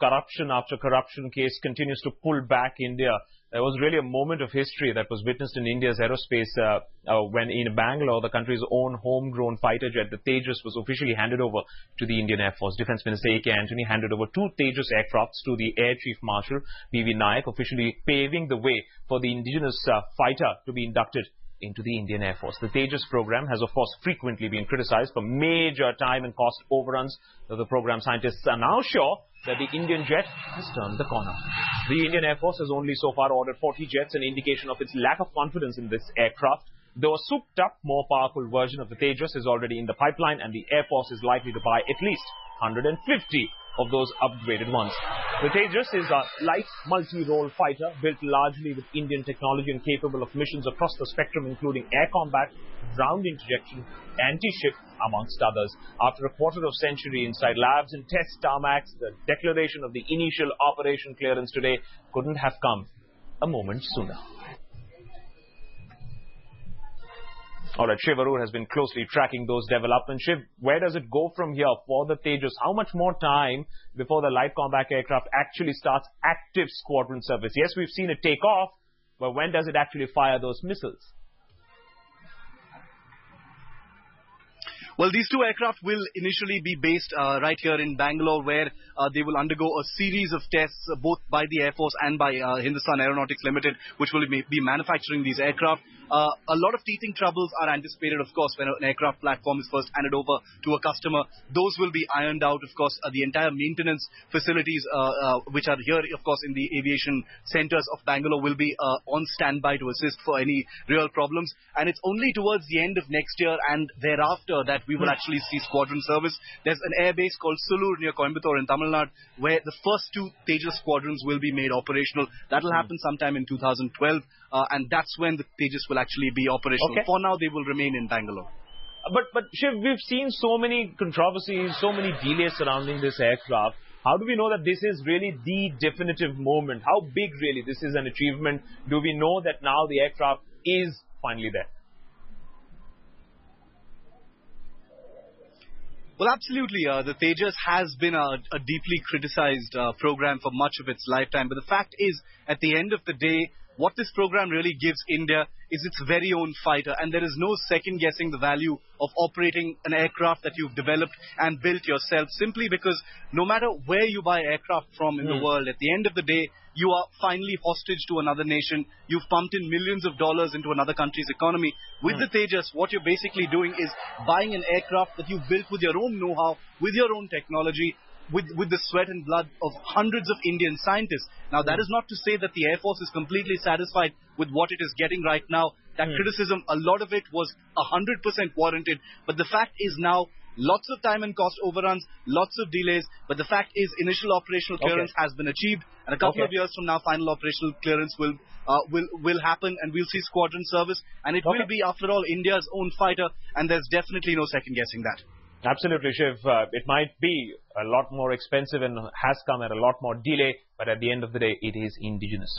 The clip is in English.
corruption after corruption case continues to pull back India. There was really a moment of history that was witnessed in India's aerospace when in Bangalore, the country's own homegrown fighter jet, the Tejas, was officially handed over to the Indian Air Force. Defence Minister A.K. Antony handed over 2 Tejas aircrafts to the Air Chief Marshal P.V. Nayak, officially paving the way for the indigenous fighter to be inducted into the Indian Air Force. The Tejas program has, of course, frequently been criticized for major time and cost overruns, though the program scientists are now sure that the Indian jet has turned the corner. The Indian Air Force has only so far ordered 40 jets, an indication of its lack of confidence in this aircraft. Though a souped-up, more powerful version of the Tejas is already in the pipeline, and the Air Force is likely to buy at least 150 of those upgraded ones. The Tejas is a light multi-role fighter built largely with Indian technology and capable of missions across the spectrum, including air combat, ground interjection, anti-ship, amongst others. After a quarter of century inside labs and test tarmacs, the declaration of the initial operation clearance today couldn't have come a moment sooner. All right, Shiv Arur has been closely tracking those developments. Shiv, where does it go from here for the Tejas? How much more time before the light combat aircraft actually starts active squadron service? Yes, we've seen it take off, but when does it actually fire those missiles? Well, these 2 aircraft will initially be based right here in Bangalore, where they will undergo a series of tests, both by the Air Force and by Hindustan Aeronautics Limited, which will be manufacturing these aircraft. A lot of teething troubles are anticipated, of course, when an aircraft platform is first handed over to a customer. Those will be ironed out, of course. The entire maintenance facilities, which are here, of course, in the aviation centers of Bangalore, will be on standby to assist for any real problems. And it's only towards the end of next year and thereafter that we will actually see squadron service. There's an airbase called Sulur near Coimbatore in Tamil Nadu, where the first 2 Tejas squadrons will be made operational. That will happen sometime in 2012, and that's when the Tejas will actually be operational. Okay. For now, they will remain in Bangalore. But Shiv, we've seen so many controversies, so many delays surrounding this aircraft. How do we know that this is really the definitive moment? How big really this is an achievement? Do we know that now the aircraft is finally there? Well, absolutely. The Tejas has been a deeply criticized program for much of its lifetime. But the fact is, at the end of the day, what this program really gives India is its very own fighter. And there is no second-guessing the value of operating an aircraft that you've developed and built yourself, simply because no matter where you buy aircraft from in the world, at the end of the day, you are finally hostage to another nation. You've pumped in millions of dollars into another country's economy. With the Tejas, what you're basically doing is buying an aircraft that you've built with your own know-how, with your own technology, with the sweat and blood of hundreds of Indian scientists. Now, that is not to say that the Air Force is completely satisfied with what it is getting right now. That criticism, a lot of it was 100% warranted. But the fact is now, lots of time and cost overruns, lots of delays. But the fact is, initial operational clearance has been achieved. And a couple of years from now, final operational clearance will happen, and we'll see squadron service. And it will be, after all, India's own fighter. And there's definitely no second guessing that. Absolutely, Shiv. It might be a lot more expensive and has come at a lot more delay, but at the end of the day, it is indigenous.